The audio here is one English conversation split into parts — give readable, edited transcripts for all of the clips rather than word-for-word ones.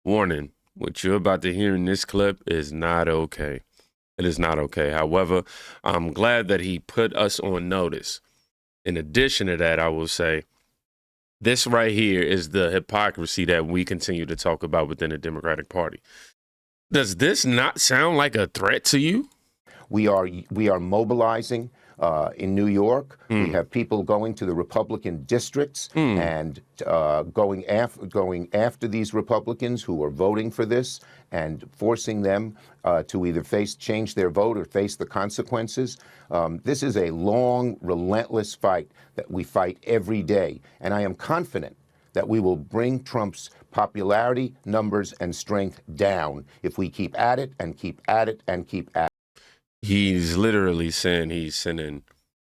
Warning, what you're about to hear in this clip is not okay. It is not okay. However, I'm glad that he put us on notice. In addition to that, I will say this right here is the hypocrisy that we continue to talk about within the Democratic Party. Does this not sound like a threat to you? We are mobilizing in New York. We have people going to the Republican districts and going after these Republicans who are voting for this and forcing them to either change their vote or face the consequences. This is a long, relentless fight that we fight every day, and I am confident that we will bring Trump's popularity, numbers, and strength down if we keep at it and keep at it and keep at it. He's literally saying he's sending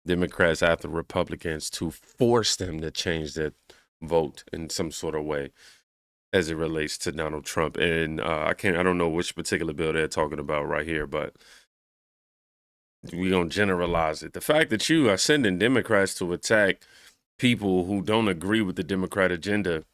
Democrats after Republicans to force them to change their vote in some sort of way as it relates to Donald Trump. And I don't know which particular bill they're talking about right here, but we're going to generalize it. The fact that you are sending Democrats to attack people who don't agree with the Democrat agenda,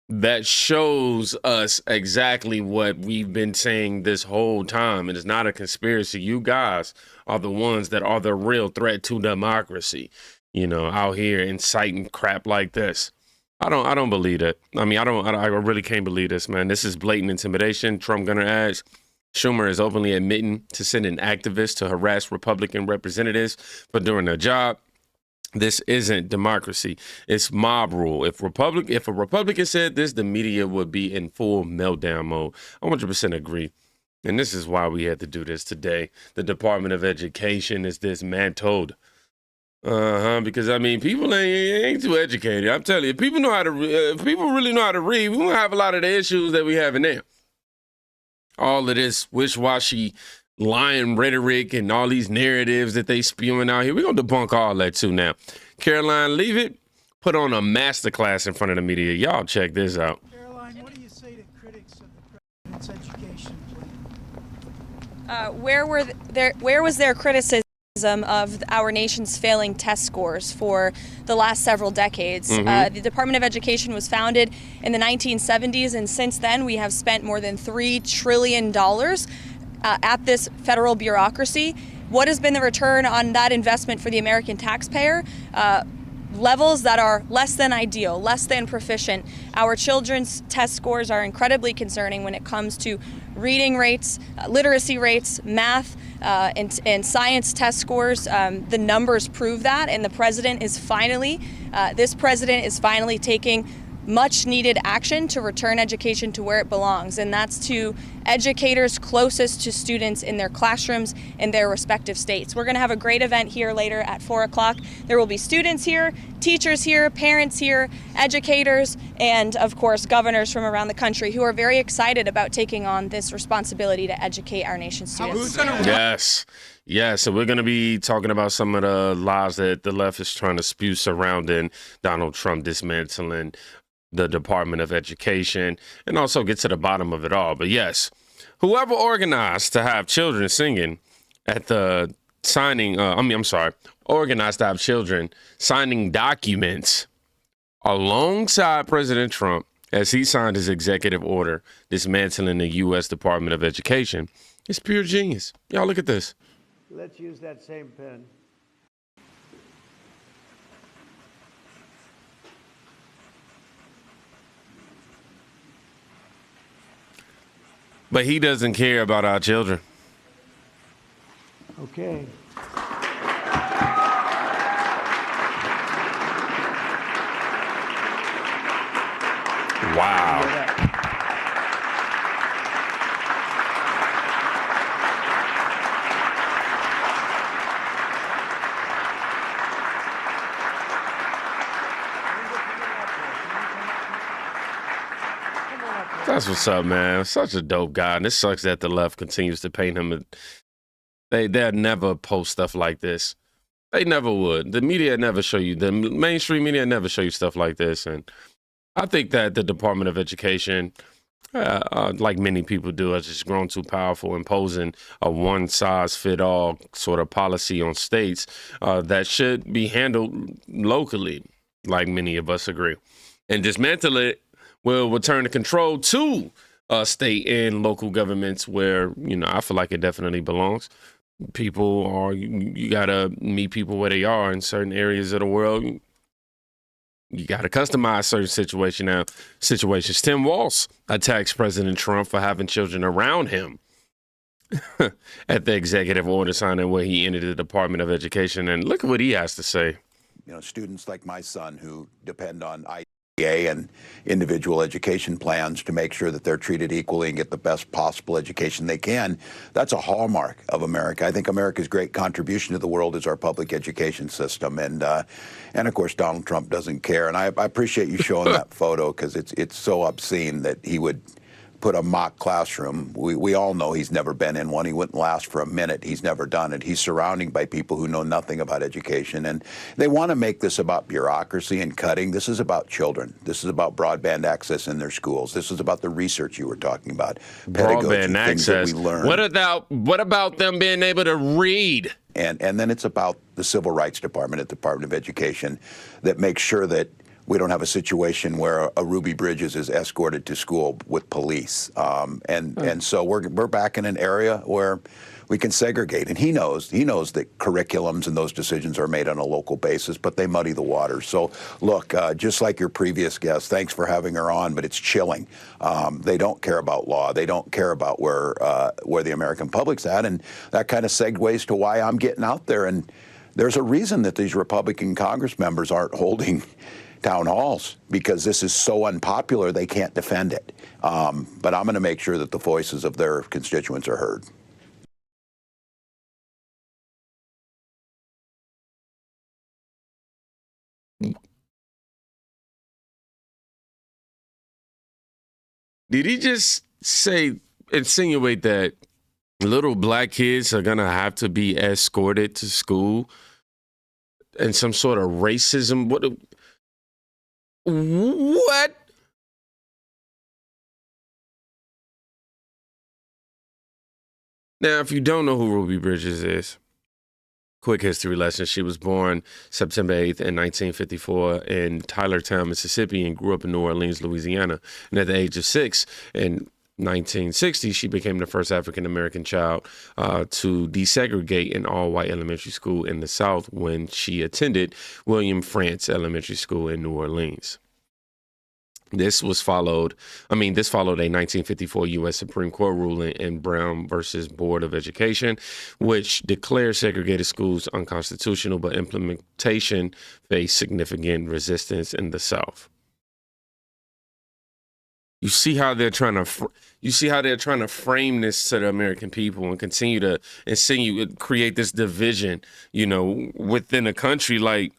that shows us exactly what we've been saying this whole time. It is not a conspiracy. You guys are the ones that are the real threat to democracy, out here inciting crap like this. I don't believe that. I mean, I really can't believe this, man. This is blatant intimidation. Trump gunner ads. Schumer is openly admitting to sending activists to harass Republican representatives for doing their job. This isn't democracy. It's mob rule. If a Republican said this, the media would be in full meltdown mode. I 100% agree. And this is why we had to do this today. The Department of Education is dismantled. Because people ain't too educated. I'm telling you, if people really know how to read, we won't have a lot of the issues that we have in there. All of this wish-washy lying rhetoric and all these narratives that they spewing out here. We're going to debunk all that too now. Caroline, leave it. Put on a masterclass in front of the media. Y'all check this out. Caroline, what do you say to critics of the president's education plan? Where was their criticism of our nation's failing test scores for the last several decades? The Department of Education was founded in the 1970s, and since then we have spent more than $3 trillion at this federal bureaucracy. What has been the return on that investment for the American taxpayer? Levels that are less than ideal, less than proficient. Our children's test scores are incredibly concerning when it comes to reading rates, literacy rates, math, and science test scores. The numbers prove that, and this president is finally taking much needed action to return education to where it belongs, and that's to educators closest to students in their classrooms in their respective states. We're going to have a great event here later at 4 o'clock. There will be students here, teachers here, parents here, educators, and of course governors from around the country who are very excited about taking on this responsibility to educate our nation's students. Yes, so we're going to be talking about some of the lies that the left is trying to spew surrounding Donald Trump dismantling the Department of Education, and also get to the bottom of it all. But yes, whoever organized to have children singing at the signing, organized to have children signing documents alongside President Trump as he signed his executive order dismantling the U.S. Department of Education, is pure genius. Y'all look at this. Let's use that same pen. But he doesn't care about our children. Okay. Wow. That's what's up, man. Such a dope guy. And it sucks that the left continues to paint him. They'll never post stuff like this. They never would. The media never show you. The mainstream media never show you stuff like this. And I think that the Department of Education, like many people do, has just grown too powerful, imposing a one-size-fit-all sort of policy on states that should be handled locally, like many of us agree. And dismantle it will return the control to state and local governments where, I feel like it definitely belongs. You got to meet people where they are in certain areas of the world. You got to customize certain situations. Tim Walz attacks President Trump for having children around him at the executive order signing where he entered the Department of Education. And look at what he has to say. Students like my son who depend on IDEA and individual education plans to make sure that they're treated equally and get the best possible education they can. That's a hallmark of America. I think America's great contribution to the world is our public education system. And of course, Donald Trump doesn't care. And I appreciate you showing that photo because it's so obscene that he would put a mock classroom. We all know he's never been in one. He wouldn't last for a minute. He's never done it. He's surrounded by people who know nothing about education. And they want to make this about bureaucracy and cutting. This is about children. This is about broadband access in their schools. This is about the research you were talking about. Pedagogy, Broadband things access. that we learn. What about them being able to read? And then it's about the Civil Rights Department at the Department of Education that makes sure that we don't have a situation where a Ruby Bridges is escorted to school with police. And so we're back in an area where we can segregate. And he knows that curriculums and those decisions are made on a local basis, but they muddy the water. So look, just like your previous guest, thanks for having her on, but it's chilling. They don't care about law. They don't care about where the American public's at. And that kind of segues to why I'm getting out there. And there's a reason that these Republican Congress members aren't holding town halls, because this is so unpopular they can't defend it. But I'm going to make sure that the voices of their constituents are heard. Did he just insinuate that little black kids are going to have to be escorted to school and some sort of racism? What? Now, if you don't know who Ruby Bridges is, quick history lesson. She was born September 8th in 1954 in Tylertown, Mississippi, and grew up in New Orleans, Louisiana. And at the age of 6 in 1960, she became the first African-American child to desegregate an all-white elementary school in the South when she attended William Frantz Elementary School in New Orleans. This followed a 1954 U.S. Supreme Court ruling in Brown versus Board of Education, which declared segregated schools unconstitutional, but implementation faced significant resistance in the South. You see how they're trying to frame this to the American people and continue to create this division, within a country,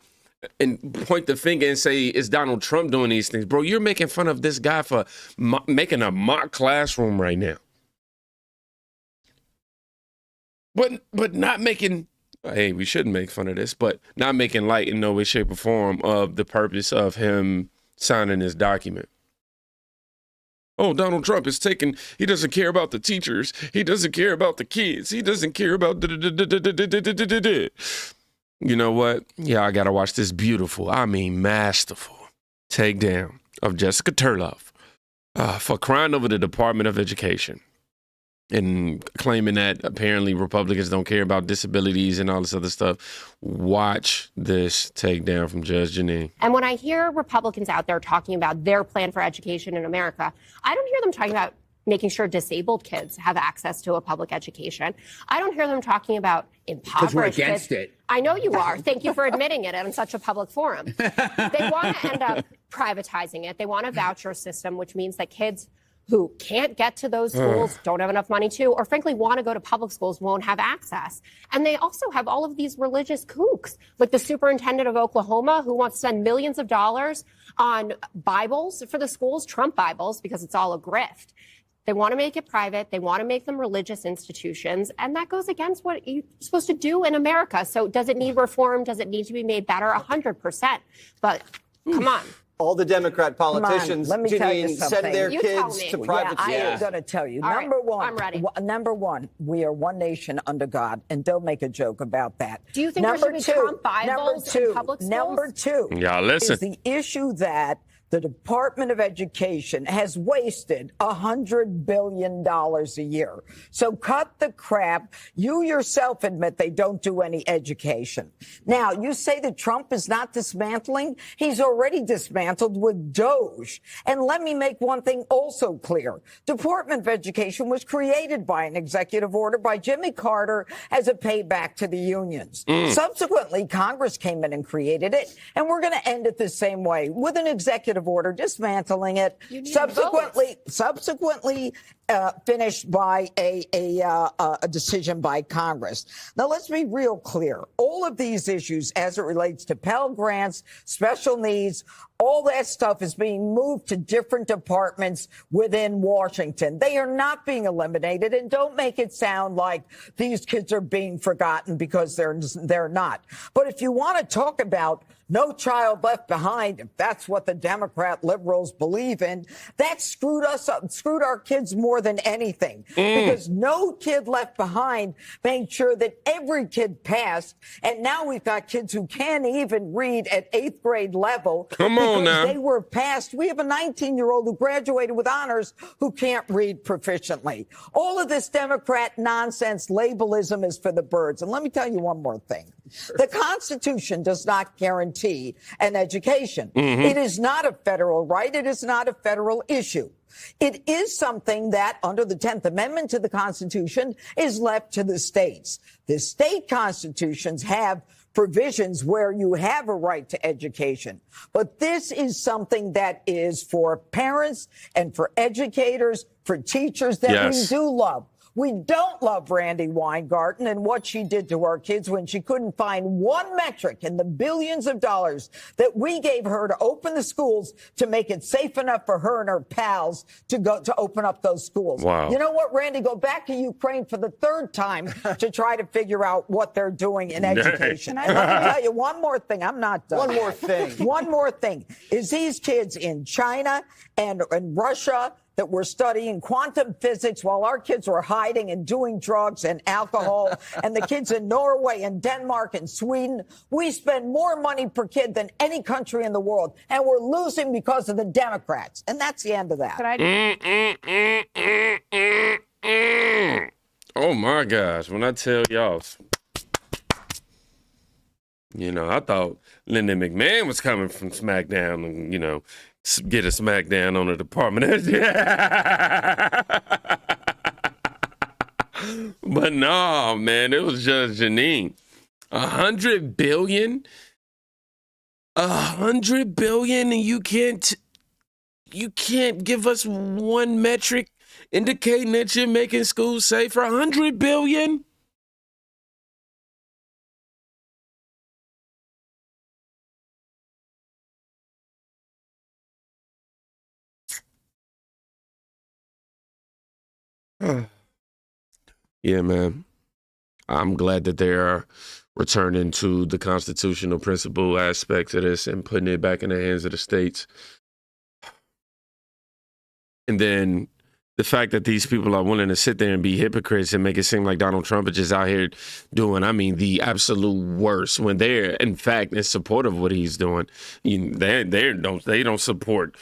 and point the finger and say, it's Donald Trump doing these things. Bro, you're making fun of this guy for making a mock classroom right now. But not making, hey, we shouldn't make fun of this, but not making light in no way, shape, or form of the purpose of him signing this document. Oh, Donald Trump he doesn't care about the teachers. He doesn't care about the kids. He doesn't care about You know what? Yeah, I got to watch this beautiful, masterful takedown of Jessica Turloff for crying over the Department of Education and claiming that apparently Republicans don't care about disabilities and all this other stuff. Watch this takedown from Judge Jeanine. And when I hear Republicans out there talking about their plan for education in America, I don't hear them talking about making sure disabled kids have access to a public education. I don't hear them talking about impoverished kids. Because we're against it. I know you are. Thank you for admitting it on such a public forum. They want to end up privatizing it. They want a voucher system, which means that kids who can't get to those schools, don't have enough money to, or frankly want to go to public schools, won't have access. And they also have all of these religious kooks, like the superintendent of Oklahoma, who wants to spend millions of dollars on Bibles for the schools, Trump Bibles, because it's all a grift. They want to make it private. They want to make them religious institutions. And that goes against what you're supposed to do in America. So does it need reform? Does it need to be made better? 100%. But come on. All the Democrat politicians, let me tell you Jeanine, something. send their You kids tell to me. private schools. I am going to tell you. All Number right, one, I'm ready. Number one, we are one nation under God, and don't make a joke about that. Do you think there should be Trump Bibles in public schools? Number two Y'all listen. is the issue that the Department of Education has wasted $100 billion a year. So cut the crap. You yourself admit they don't do any education. Now, you say that Trump is not dismantling. He's already dismantled with DOGE. And let me make one thing also clear. Department of Education was created by an executive order by Jimmy Carter as a payback to the unions. Subsequently, Congress came in and created it, and we're going to end it the same way with an executive order dismantling it. Subsequently finished by a decision by Congress. Now, let's be real clear. All of these issues, as it relates to Pell Grants, special needs, all that stuff is being moved to different departments within Washington. They are not being eliminated, and don't make it sound like these kids are being forgotten, because they're not. But if you want to talk about no child left behind, if that's what the Democrat liberals believe in, that screwed us up, screwed our kids more than anything. Because no kid left behind made sure that every kid passed. And now we've got kids who can't even read at 8th grade level. Come on now. They were passed. We have a 19-year-old who graduated with honors who can't read proficiently. All of this Democrat nonsense labelism is for the birds. And let me tell you one more thing. The Constitution does not guarantee an education. It is not a federal right. It is not a federal issue. It is something that, under the 10th Amendment to the Constitution, is left to the states. The state constitutions have provisions where you have a right to education. But this is something that is for parents and for educators, for teachers that we do love. We don't love Randy Weingarten and what she did to our kids when she couldn't find one metric in the billions of dollars that we gave her to open the schools to make it safe enough for her and her pals to go to open up those schools. Wow. You know what, Randy? Go back to Ukraine for the 3rd time to try to figure out what they're doing in education. Let me tell you one more thing. I'm not done. One more thing. One more thing is these kids in China and in Russia that were studying quantum physics while our kids were hiding and doing drugs and alcohol, and the kids in Norway and Denmark and Sweden. We spend more money per kid than any country in the world, and we're losing because of the Democrats. And that's the end of that. Oh, my gosh. When I tell y'all, you know, I thought Linda McMahon was coming from SmackDown and, you know, get a smackdown on the department. But no, man, it was just Jeanine. $100 billion, $100 billion, and you can't give us one metric indicating that you're making schools safer. $100 billion. Yeah, man. I'm glad that they are returning to the constitutional principle aspects of this and putting it back in the hands of the states. And then the fact that these people are willing to sit there and be hypocrites and make it seem like Donald Trump is just out here doing, I mean, the absolute worst, when they're, in fact, in support of what he's doing. They don't support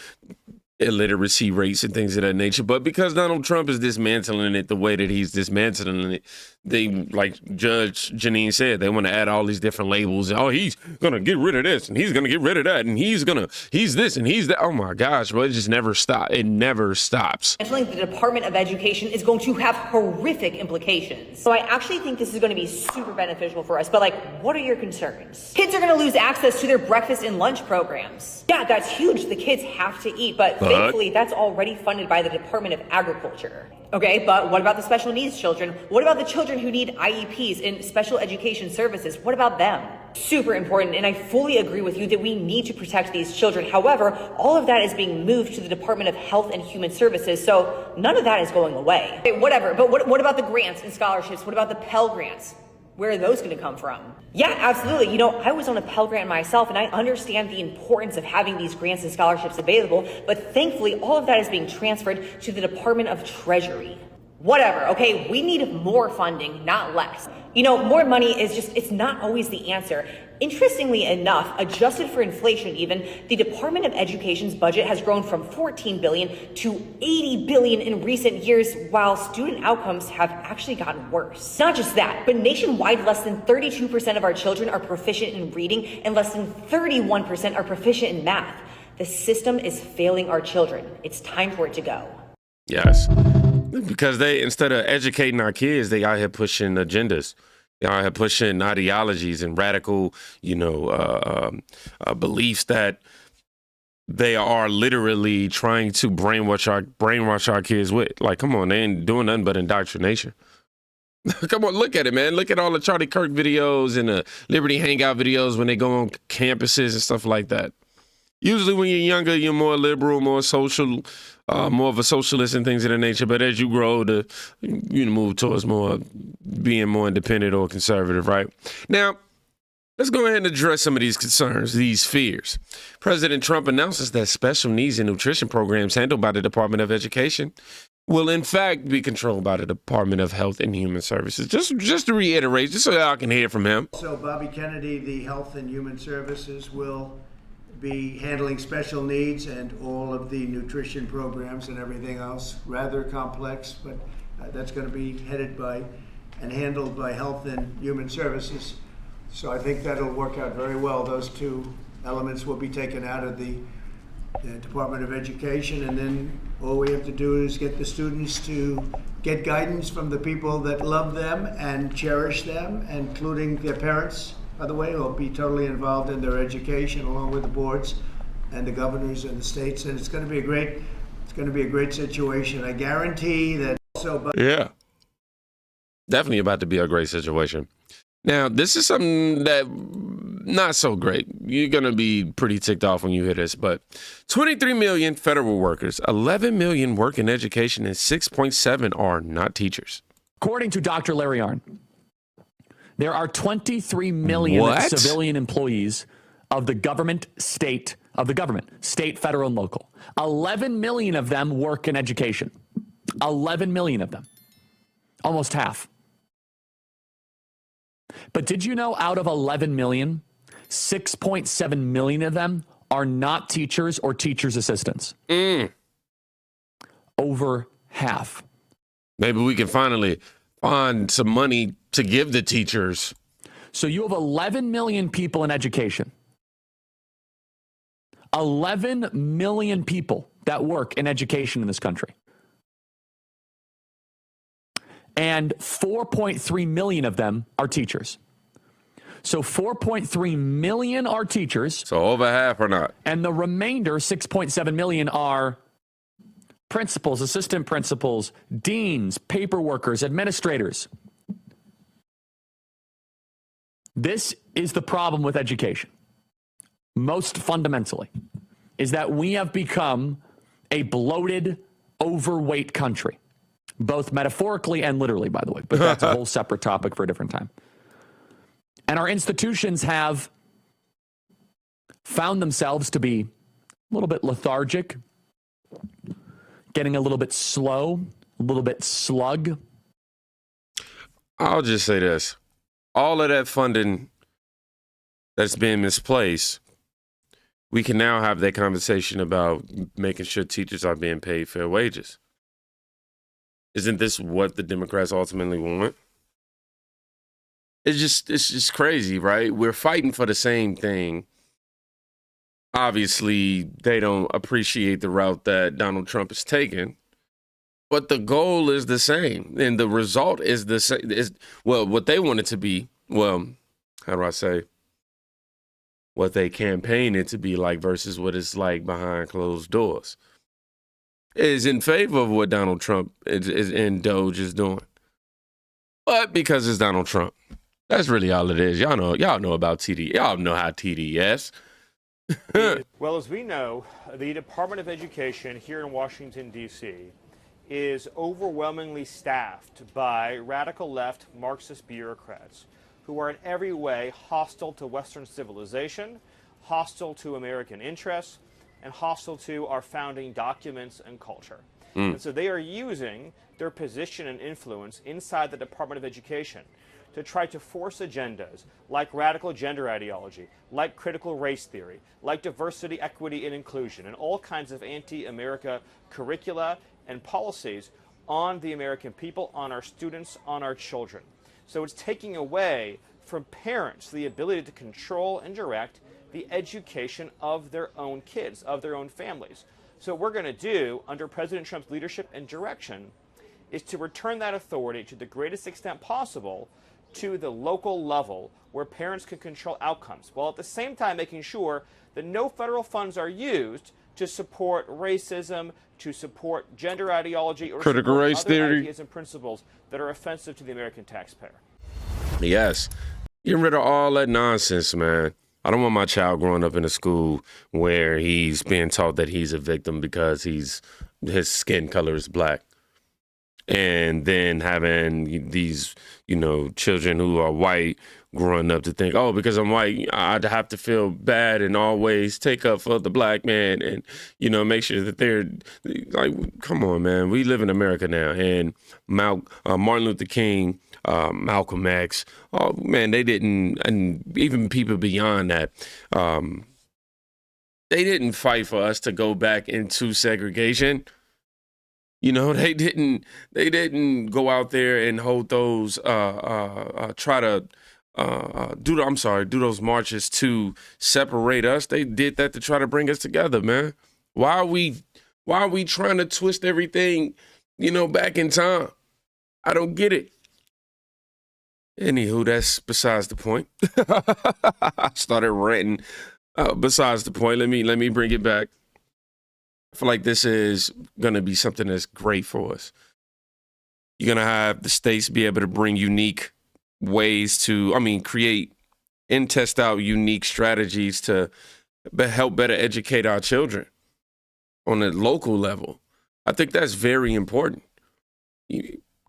illiteracy rates and things of that nature. But because Donald Trump is dismantling it the way that he's dismantling it, they, like Judge Jeanine said, they want to add all these different labels. Oh, he's going to get rid of this and he's going to get rid of that and he's this and he's that. Oh my gosh, bro, it just never stops. It never stops. The Department of Education is going to have horrific implications. So I actually think this is going to be super beneficial for us. But like, what are your concerns? Kids are going to lose access to their breakfast and lunch programs. Yeah, that's huge. The kids have to eat, but thankfully that's already funded by the Department of Agriculture. Okay, but what about the special needs children? What about the children who need IEPs and special education services? What about them? Super important, and I fully agree with you that we need to protect these children. However, all of that is being moved to the Department of Health and Human Services, so none of that is going away. Okay, whatever, but what about the grants and scholarships? What about the Pell Grants? Where are those going to come from? Yeah, absolutely. You know, I was on a Pell Grant myself, and I understand the importance of having these grants and scholarships available, but thankfully, all of that is being transferred to the Department of Treasury. Whatever, okay? We need more funding, not less. You know, more money is just, it's not always the answer. Interestingly enough, adjusted for inflation even, the Department of Education's budget has grown from $14 billion to $80 billion in recent years, while student outcomes have actually gotten worse. Not just that, but nationwide, less than 32% of our children are proficient in reading and less than 31% are proficient in math. The system is failing our children. It's time for it to go. Yes. Because they, instead of educating our kids, they out here pushing agendas. They out here pushing ideologies and radical, beliefs that they are literally trying to brainwash our kids with. Like, come on, they ain't doing nothing but indoctrination. Come on, look at it, man. Look at all the Charlie Kirk videos and the Liberty Hangout videos when they go on campuses and stuff like that. Usually when you're younger, you're more liberal, more social, more of a socialist and things of that nature. But as you grow, you move towards more being more independent or conservative, right? Now, let's go ahead and address some of these concerns, these fears. President Trump announces that special needs and nutrition programs handled by the Department of Education will, in fact, be controlled by the Department of Health and Human Services. Just to reiterate, just so y'all can hear from him. So Bobby Kennedy, the Health and Human Services, will be handling special needs and all of the nutrition programs and everything else. Rather complex, but that's going to be headed by and handled by Health and Human Services. So I think that'll work out very well. Those two elements will be taken out of the Department of Education, and then all we have to do is get the students to get guidance from the people that love them and cherish them, including their parents, by the way, will be totally involved in their education along with the boards and the governors and the states, and it's going to be a great situation. I guarantee that also. Yeah, definitely about to be a great situation. Now, this is something that not so great. You're going to be pretty ticked off when you hear this, but 23 million federal workers, 11 million work in education, and 6.7 are not teachers. According to Dr. Larry Arnn, there are 23 million civilian employees of the government, state, federal, and local. 11 million of them work in education. 11 million of them. Almost half. But did you know out of 11 million, 6.7 million of them are not teachers or teachers' assistants? Over half. Maybe we can finally find some money to give the teachers. So you have 11 million people in education. 11 million people that work in education in this country. And 4.3 million of them are teachers. So 4.3 million are teachers. So over half are not. And the remainder, 6.7 million, are principals, assistant principals, deans, paper workers, administrators. This is the problem with education. Most fundamentally, is that we have become a bloated, overweight country. Both metaphorically and literally, by the way. But that's a whole separate topic for a different time. And our institutions have found themselves to be a little bit lethargic, getting a little bit slow, a little bit slug. I'll just say this. All of that funding that's being misplaced, we can now have that conversation about making sure teachers are being paid fair wages. Isn't this what the Democrats ultimately want? It's just crazy, right? We're fighting for the same thing. Obviously, they don't appreciate the route that Donald Trump is taking, but the goal is the same, and the result is the same. What they want it to be. Well, how do I say? What they campaign it to be like versus what it's like behind closed doors is in favor of what Donald Trump is and Doge is doing. But because it's Donald Trump, that's really all it is. Y'all know about TD. Y'all know how TDS. Well, as we know, the Department of Education here in Washington, D.C. is overwhelmingly staffed by radical left Marxist bureaucrats who are in every way hostile to Western civilization, hostile to American interests, and hostile to our founding documents and culture. And so they are using their position and influence inside the Department of Education to try to force agendas like radical gender ideology, like critical race theory, like diversity, equity, and inclusion, and all kinds of anti-America curricula and policies on the American people, on our students, on our children. So it's taking away from parents the ability to control and direct the education of their own kids, of their own families. So what we're going to do under President Trump's leadership and direction is to return that authority to the greatest extent possible to the local level where parents can control outcomes, while at the same time making sure that no federal funds are used to support racism, to support gender ideology, or critical support race other theory, ideas and principles that are offensive to the American taxpayer. Yes. Get rid of all that nonsense, man. I don't want my child growing up in a school where he's being taught that he's a victim because his skin color is black. And then having these, children who are white growing up to think, oh, because I'm white, I'd have to feel bad and always take up for the black man and, make sure that they're like, come on, man. We live in America now. And Martin Luther King, Malcolm X, oh, man, they didn't, and even people beyond that, they didn't fight for us to go back into segregation. They didn't go out there and hold those, try to do those marches to separate us. They did that to try to bring us together, man. Why are we trying to twist everything, back in time? I don't get it. Anywho, that's besides the point. I started ranting. Besides the point, let me bring it back. I feel like this is going to be something that's great for us. You're going to have the states be able to bring unique ways to, create and test out unique strategies to help better educate our children on a local level. I think that's very important.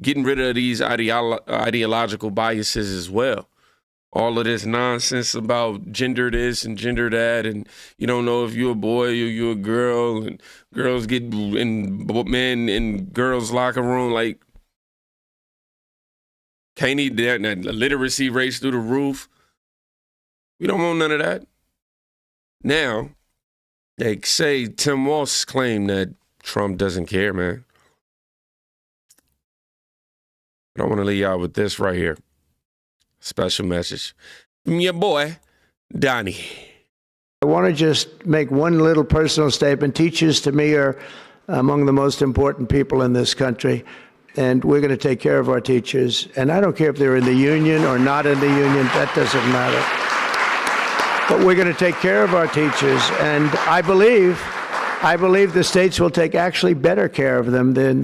Getting rid of these ideological biases as well. All of this nonsense about gender this and gender that, and you don't know if you're a boy or you're a girl, and girls get in men and girls' locker room, like, can't need that, and the literacy rates through the roof. We don't want none of that. Now, they say Tim Walz claimed that Trump doesn't care, man. But I want to leave y'all with this right here. Special message from your boy, Donnie. I want to just make one little personal statement. Teachers, to me, are among the most important people in this country, and we're going to take care of our teachers. And I don't care if they're in the union or not in the union. That doesn't matter. But we're going to take care of our teachers, and I believe the states will take actually better care of them than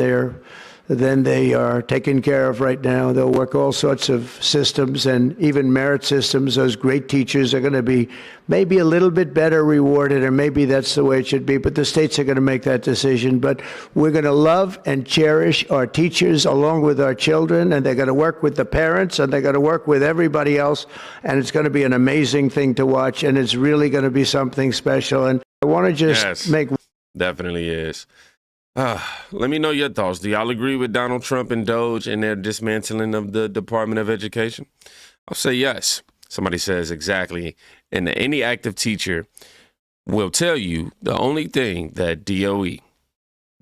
they are taken care of right now. They'll work all sorts of systems and even merit systems. Those great teachers are going to be maybe a little bit better rewarded, or maybe that's the way it should be, but the states are going to make that decision. But we're going to love and cherish our teachers along with our children, and they're going to work with the parents, and they're going to work with everybody else, and it's going to be an amazing thing to watch, and it's really going to be something special. And I want to just Definitely is. Let me know your thoughts. Do y'all agree with Donald Trump and Doge and their dismantling of the Department of Education? I'll say yes. Somebody says exactly. And any active teacher will tell you the only thing that DOE,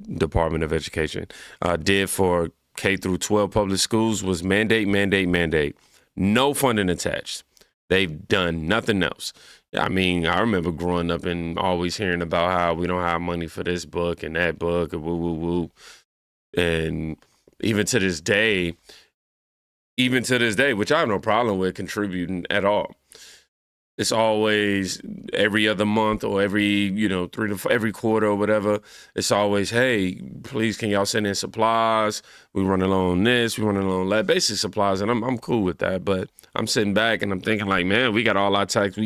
Department of Education, did for K through 12 public schools was mandate. No funding attached. They've done nothing else. I remember growing up and always hearing about how we don't have money for this book and that book and woo. And even to this day, which I have no problem with contributing at all. It's always every other month or every, every quarter or whatever. It's always, hey, please, can y'all send in supplies? We run along on this, we run along on that, basic supplies, and I'm cool with that. But I'm sitting back and I'm thinking like, man, we got all our tax.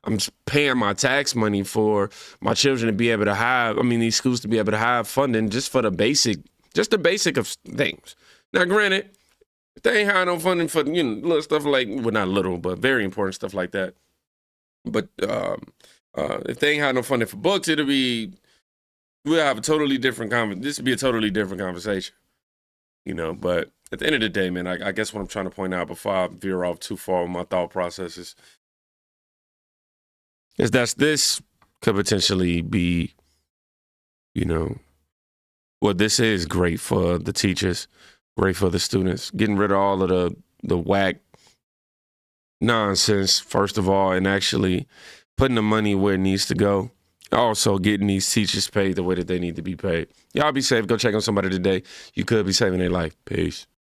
I'm paying my tax money for my children to be able to have, these schools to be able to have funding just for the basic of things. Now, granted, if they ain't had no funding for, little stuff like, well, not little, but very important stuff like that. But if they ain't had no funding for books, it'll be we'll have a totally different this would be a totally different conversation, but at the end of the day, man, I guess what I'm trying to point out before I veer off too far with my thought processes is that this could potentially be, this is great for the teachers, great for the students, getting rid of all of the whack nonsense, first of all, and actually putting the money where it needs to go. Also getting these teachers paid the way that they need to be paid. Y'all be safe. Go check on somebody today. You could be saving their life. Peace.